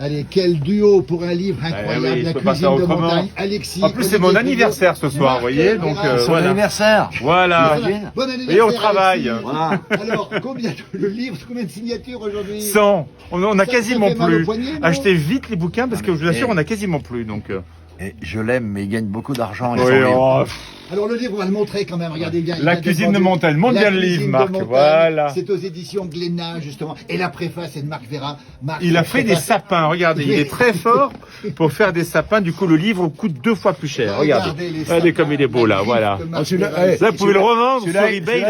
Allez, quel duo pour un livre incroyable, oui, La je peux pas cuisine faire de autrement. montagne. Alexis. En plus, c'est mon anniversaire ce soir, vous voyez, donc Son voilà. anniversaire. Voilà. Bon anniversaire. Et on travaille. Alexis. Voilà. Alors, combien le livre, combien de signatures aujourd'hui? 100. On a Ça quasiment fait mal au plus. poignet, non Achetez vite les bouquins parce que je vous assure, Et- on a quasiment plus. Donc. Et je l'aime, mais il gagne beaucoup d'argent. Oui, oh, Alors le livre, on va le montrer quand même. Regardez bien. il La vient d'être cuisine de vendu. montagne. Montre La bien le cuisine livre, de Marc. montagne. Voilà. C'est aux éditions Glénat, justement. Et la préface est de Marc Vera. Marc, Il a la fait des préface- sapins. Regardez, il est très fort pour faire des sapins. Du coup, le livre coûte 2 fois plus cher. Regardez. les Regardez sapins, comme il est beau là. la Voilà. griffe de Marc celui-là, Vera. eh, Là, vous pouvez le revendre sur celui-là, eBay. Il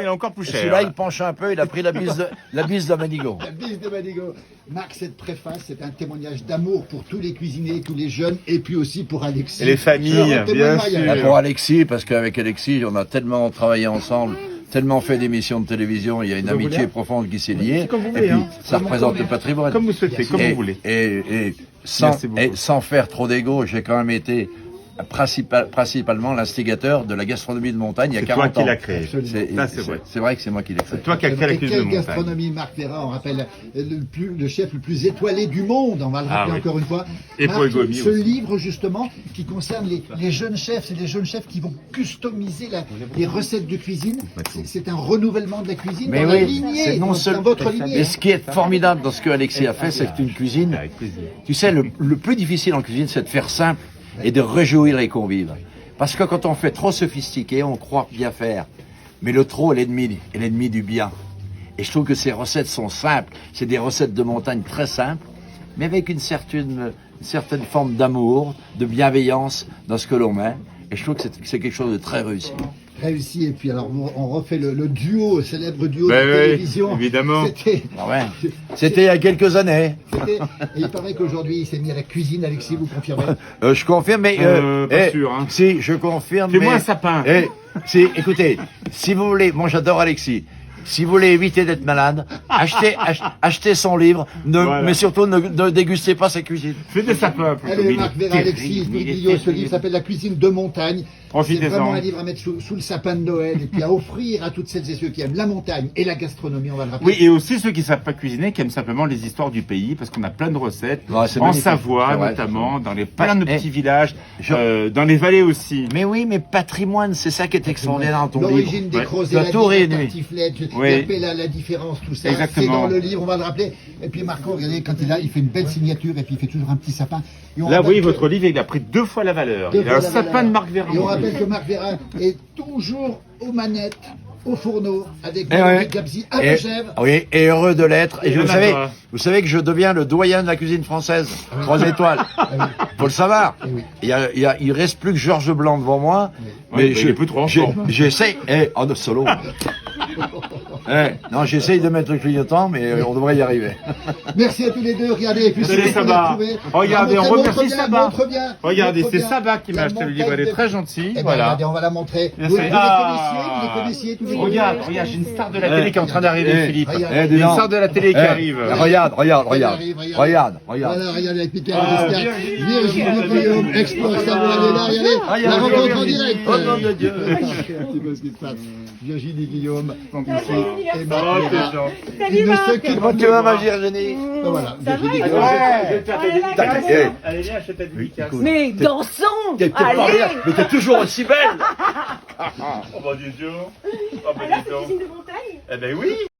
est encore plus cher. Celui-là, il penche un peu, il a pris la bise de Manigo. La bise de Manigo. Marc, cette préface, c'est un témoignage d'amour pour tous les cuisiniers, tous les jeunes, et puis aussi pour Alexis. Et les familles, C'est un bien témoignage. sûr. Là, pour Alexis, parce qu'avec Alexis, on a tellement travaillé ensemble, tellement fait d'émissions de télévision, il y a une Vous amitié voulez profonde qui s'est liée. C'est comme vous Et voulez, puis, hein. ça représente le patrimoine. Comme vous souhaitez, comme et, vous voulez. Et Merci beaucoup. sans faire trop d'ego, j'ai quand même été principalement l'instigateur de la gastronomie de montagne il y a C'est toi 40 ans. qui l'as créé. Absolument. Ça, c'est vrai. C'est vrai que c'est moi qui l'ai créé. C'est toi qui as créé la Et cuisine de quelle montagne. gastronomie, Marc Vera, on rappelle le chef le plus étoilé du monde, on va le rappeler Ah oui. encore une fois. Et Marc, pour Egomi ce aussi. livre justement qui concerne les jeunes chefs, c'est des jeunes chefs qui vont customiser les recettes de cuisine. C'est un renouvellement de la cuisine Mais dans la oui, lignée, c'est non dans seul. votre lignée. Et ce qui est formidable dans ce que Alexis a fait, c'est une cuisine. Avec plaisir. Tu sais, le plus difficile en cuisine, c'est de faire simple et de réjouir les convives. Parce que quand on fait trop sophistiqué, on croit bien faire. Mais le trop est l'ennemi du bien. Et je trouve que ces recettes sont simples. C'est des recettes de montagne très simples, mais avec une certaine forme d'amour, de bienveillance dans ce que l'on met. Et je trouve que c'est quelque chose de très réussi. Réussi, et puis alors on refait le duo, le célèbre duo Ben de oui, télévision. évidemment. Ah ouais. C'était il y a quelques années. Et il paraît qu'aujourd'hui il s'est mis à la cuisine, Alexis, vous confirmez? Je confirme, mais pas sûr, hein. si je confirme. Fais-moi mais- un sapin. Écoutez, si vous voulez, moi j'adore Alexis. Si vous voulez éviter d'être malade, achetez son livre, Voilà. mais surtout ne dégustez pas sa cuisine. Fais des sapins plutôt. Allez, Mais Marc il est Vera, terrible, Alexis, il est Guillot, ce terrible. livre s'appelle La cuisine de montagne. C'est Profitez-en. vraiment un livre à mettre sous le sapin de Noël et puis à offrir à toutes celles et ceux qui aiment la montagne et la gastronomie, on va le rappeler. Oui, et aussi ceux qui ne savent pas cuisiner, qui aiment simplement les histoires du pays, parce qu'on a plein de recettes, Ouais, c'est en magnifique. Savoie C'est vrai. notamment, dans les plein de Eh, petits villages, je- dans les vallées aussi. Mais oui, mais patrimoine, c'est ça qui est extraordinaire dans ton livre. L'origine des Ouais. crozets, Tu as la tout réuni. tartiflette, Oui. la différence, tout ça. Exactement. C'est dans le livre, on va le rappeler. Et puis Marco, regardez, quand il fait une belle signature et puis il fait toujours un petit sapin. Et on Là, rappelle oui, que- votre livre, il a pris 2 fois la valeur. deux Il a fois un la sapin valeur. de Marc Vera. Et on rappelle que Marc Vera est toujours aux manettes, au fourneau, avec Eh Véronique ouais. Gabzi à Et, Megève. oui, et heureux de l'être. Et Il y en a pas. vous savez que je deviens le doyen de la cuisine française. 3 étoiles. Faut le savoir. Eh oui. Il reste plus que Georges Blanc devant moi. Ouais, il est plus trop en forme. J'essaie. En solo. Non, j'essaye de mettre le clignotant, mais on devrait y arriver. Merci à tous les deux, regardez. Et puis Salut, si vous Saba. voulez trouver- Regardez, on Montrez remercie bien, Saba. montre bien, Regardez, montre c'est bien. Saba qui m'a La acheté le livre, elle montagne est de- très gentille. Eh ben, Voilà. regardez, on va la montrer. Bien Vous sûr. les Ah. connaissiez tous les deux. Regarde, j'ai une star de la télé qui est en train d'arriver, Philippe. regarde. Il y a une star de la télé qui arrive. Regarde. Arrive. Regarde. Voilà, regardez avec Picard Ah, Descartes. Virginie Virginie Guillaume, Expo Extraordinaire, regardez. La Regardez, rencontre en Virginie. direct. Oh, nom de Dieu. C'est quoi ce qui se passe? Virginie Guillaume, ici, et Marc Oh, Vera. c'est gentil. Il ne s'occupe Comment que tu vas, moi. ma Virginie? Ben voilà, Ça va, Virginie il Guillaume. Ouais, je vais te faire ta dédicace. Eh. Allez, viens, je fais ta dédicace. Mais dansons. T'es pas Allez. rien, mais t'es toujours aussi belle. Oh, bah, dis donc. Oh, bah, Alors, dis c'est donc. cuisine de montagne. Eh ben oui.